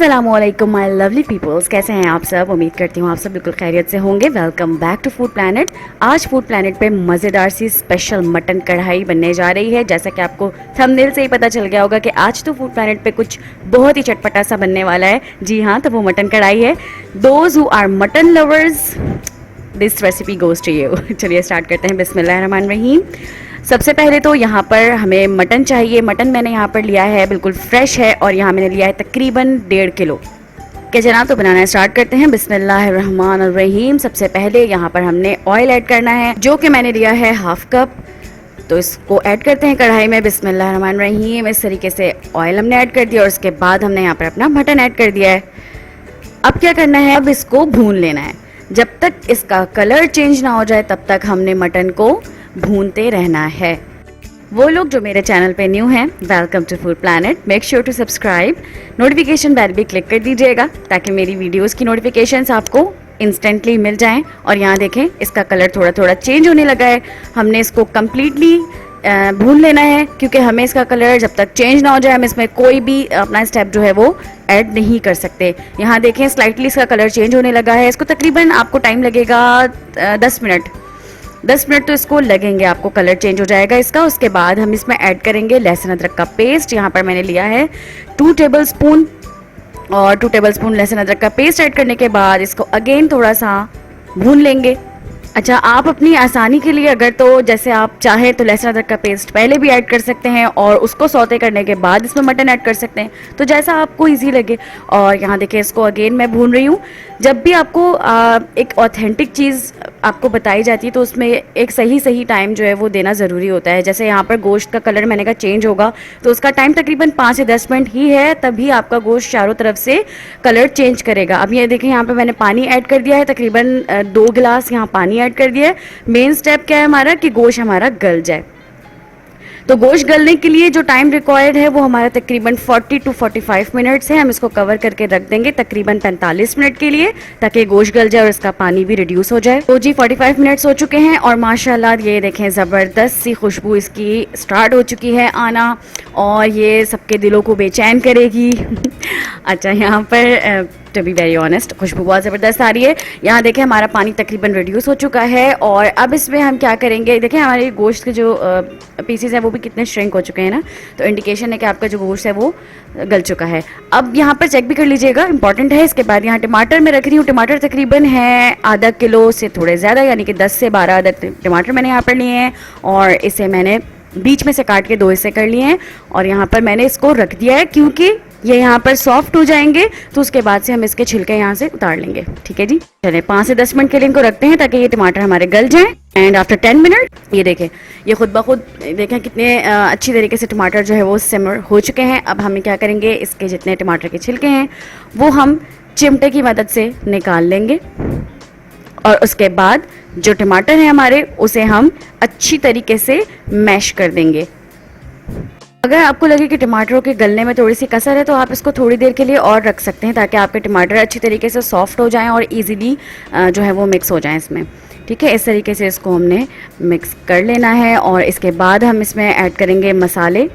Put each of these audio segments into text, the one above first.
अस्सलामुअलैकुम my lovely peoples, कैसे हैं आप सब। उम्मीद करती हूँ आप सब बिल्कुल खैरियत से होंगे। Welcome back to Food Planet. आज फूड प्लैनेट पे मज़ेदार सी स्पेशल मटन कढ़ाई बनने जा रही है। जैसा कि आपको थंबनेल से ही पता चल गया होगा कि आज तो फूड प्लैनेट पे कुछ बहुत ही चटपटा सा बनने वाला है। जी हाँ, तो वो मटन कढ़ाई है। Those who are mutton lovers, this recipe goes to you. चलिए स्टार्ट करते हैं। बिस्मिल्लाहिर्रहमानिर्रहीम। सबसे पहले तो यहाँ पर हमें मटन चाहिए। मटन मैंने यहाँ पर लिया है, बिल्कुल फ्रेश है, और यहाँ मैंने लिया है तकरीबन 1.5 किलो के जनाब। तो बनाना स्टार्ट करते हैं। बिस्मिल्लाहिर्रहमानिर्रहीम। सबसे पहले यहाँ पर हमने ऑयल ऐड करना है, जो कि मैंने लिया है 1/2 कप। तो इसको ऐड करते हैं कढ़ाई में। बिस्मिल्लाहिर्रहमानिर्रहीम। इस तरीके से ऑयल हमने ऐड कर दिया और उसके बाद हमने यहाँ पर अपना मटन ऐड कर दिया है। अब क्या करना है, अब इसको भून लेना है। जब तक इसका कलर चेंज ना हो जाए तब तक हमने मटन को भूनते रहना है। वो लोग जो मेरे चैनल पे न्यू हैं, welcome to Food Planet. Make sure to subscribe, notification bell भी क्लिक कर दीजिएगा ताकि मेरी वीडियोस की नोटिफिकेशंस आपको इंस्टेंटली मिल जाएं। और यहाँ देखें, इसका कलर थोड़ा थोड़ा चेंज होने लगा है। हमने इसको कम्प्लीटली भून लेना है, क्योंकि हमें इसका कलर जब तक चेंज ना हो जाए हम इसमें कोई भी अपना स्टेप जो है वो ऐड नहीं कर सकते। यहाँ देखें, स्लाइटली इसका कलर चेंज होने लगा है। इसको तकरीबन आपको टाइम लगेगा 10 मिनट। 10 मिनट तो इसको लगेंगे, आपको कलर चेंज हो जाएगा इसका। उसके बाद हम इसमें ऐड करेंगे लहसुन अदरक का पेस्ट। यहाँ पर मैंने लिया है 2 टेबलस्पून, और 2 टेबलस्पून लहसुन अदरक का पेस्ट ऐड करने के बाद इसको अगेन थोड़ा सा भून लेंगे। अच्छा, आप अपनी आसानी के लिए अगर तो जैसे आप चाहें तो लहसुन अदरक का पेस्ट पहले भी ऐड कर सकते हैं और उसको सौते करने के बाद इसमें मटन ऐड कर सकते हैं, तो जैसा आपको इजी लगे। और यहाँ देखिए, इसको अगेन मैं भून रही हूँ। जब भी आपको एक ऑथेंटिक चीज़ आपको बताई जाती है तो उसमें एक सही टाइम जो है वो देना ज़रूरी होता है। जैसे यहाँ पर गोश्त का कलर मैंने कहा चेंज होगा, तो उसका टाइम तकरीबन 5 से 10 मिनट ही है, तभी आपका गोश्त चारों तरफ से कलर चेंज करेगा। अब ये देखें, यहाँ पर मैंने पानी ऐड कर दिया है, तकरीबन 2 गिलास यहाँ पानी ऐड कर दिया है। मेन स्टेप क्या है हमारा, कि गोश्त हमारा गल जाए। तो गोश्त गलने के लिए जो टाइम रिक्वायर्ड है वो हमारा तकरीबन 40 to 45 मिनट्स है। हम इसको कवर करके रख देंगे तकरीबन 45 मिनट के लिए, ताकि गोश्त गल जाए और इसका पानी भी रिड्यूस हो जाए। तो जी 45 मिनट्स हो चुके हैं और माशाल्लाह ये देखें, ज़बरदस्त सी खुशबू इसकी स्टार्ट हो चुकी है आना, और ये सबके दिलों को बेचैन करेगी। अच्छा, यहाँ पर टू बी वेरी ऑनेस्ट खुशबू बहुत ज़बरदस्त आ रही है। यहाँ देखें, हमारा पानी तकरीबन रिड्यूस हो चुका है। और अब इसमें हम क्या करेंगे, देखें हमारे गोश्त के जो पीसेस हैं वो भी कितने श्रिंक हो चुके हैं ना, तो इंडिकेशन है कि आपका जो गोश्त है वो गल चुका है। अब यहाँ पर चेक भी कर लीजिएगा, इंपॉर्टेंट है। इसके बाद यहाँ टमाटर मैं रख रही हूँ। टमाटर तकरीबन है ½ किलो से थोड़े ज़्यादा, यानी कि 10 से 12 अदद टमाटर मैंने यहाँ पर लिए हैं, और इसे मैंने बीच में से काट के 2 हिस्से कर लिए हैं। और यहाँ पर मैंने इसको रख दिया है क्योंकि ये यहाँ पर सॉफ्ट हो जाएंगे, तो उसके बाद से हम इसके छिलके यहाँ से उतार लेंगे। ठीक है जी, चलिए 5 से 10 मिनट के लिए इनको रखते हैं ताकि ये टमाटर हमारे गल जाएं। एंड आफ्टर 10 मिनट ये देखें, ये खुद ब खुद देखें कितने अच्छी तरीके से टमाटर जो है वो सिमर हो चुके हैं। अब हम क्या करेंगे, इसके जितने टमाटर के छिलके हैं वो हम चिमटे की मदद से निकाल लेंगे, और उसके बाद जो टमाटर है हमारे उसे हम अच्छी तरीके से मैश कर देंगे। अगर आपको लगे कि टमाटरों के गलने में थोड़ी सी कसर है तो आप इसको थोड़ी देर के लिए और रख सकते हैं, ताकि आपके टमाटर अच्छी तरीके से सॉफ्ट हो जाएं और इजीली जो है वो मिक्स हो जाएं इसमें। ठीक है, इस तरीके से इसको हमने मिक्स कर लेना है। और इसके बाद हम इसमें ऐड करेंगे मसाले।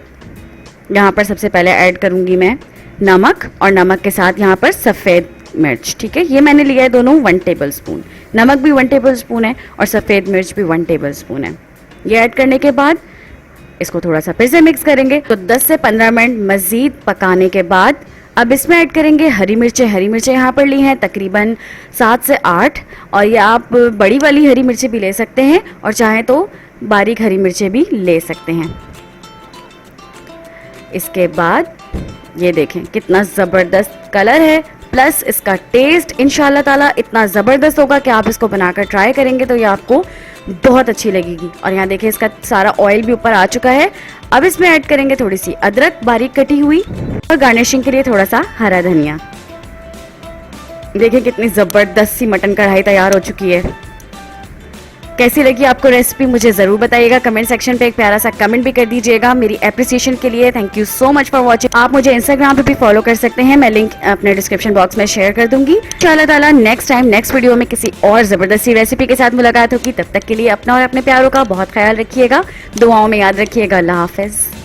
यहाँ पर सबसे पहले ऐड करूँगी मैं नमक, और नमक के साथ यहाँ पर सफ़ेद मिर्च। ठीक है, ये मैंने लिया है दोनों 1 टेबलस्पून। नमक भी 1 टेबलस्पून है और सफ़ेद मिर्च भी 1 टेबलस्पून है। ये ऐड करने के बाद इसको थोड़ा सा फिर से मिक्स करेंगे। तो 10 से 15 मिनट मज़ीद पकाने के बाद अब इसमें ऐड करेंगे हरी मिर्चें। हरी मिर्चें यहाँ पर ली हैं तकरीबन 7 से 8, और ये आप बड़ी वाली हरी मिर्चें भी ले सकते हैं और चाहें तो बारीक हरी मिर्चें भी ले सकते हैं। इसके बाद ये देखें कितना ज़बरदस्त कलर है, प्लस इसका टेस्ट इंशाल्लाह ताला इतना ज़बरदस्त होगा कि आप इसको बनाकर ट्राई करेंगे तो ये आपको बहुत अच्छी लगेगी। और यहाँ देखिए, इसका सारा ऑयल भी ऊपर आ चुका है। अब इसमें ऐड करेंगे थोड़ी सी अदरक बारीक कटी हुई, और गार्निशिंग के लिए थोड़ा सा हरा धनिया। देखिए कितनी ज़बरदस्त सी मटन कढ़ाई तैयार हो चुकी है। कैसी लगी आपको रेसिपी मुझे ज़रूर बताइएगा। कमेंट सेक्शन पे एक प्यारा सा कमेंट भी कर दीजिएगा मेरी एप्रिसिएशन के लिए। Thank you so much for watching. आप मुझे इंस्टाग्राम पे भी फॉलो कर सकते हैं, मैं लिंक अपने डिस्क्रिप्शन बॉक्स में शेयर कर दूंगी। इंशाल्लाह ताला नेक्स्ट टाइम नेक्स्ट वीडियो में किसी और ज़बरदस्त सी रेसिपी के साथ मुलाकात होगी। तब तक के लिए अपना और अपने प्यारों का बहुत ख्याल रखिएगा, दुआओं में याद रखिएगा। अल्लाह हाफिज़।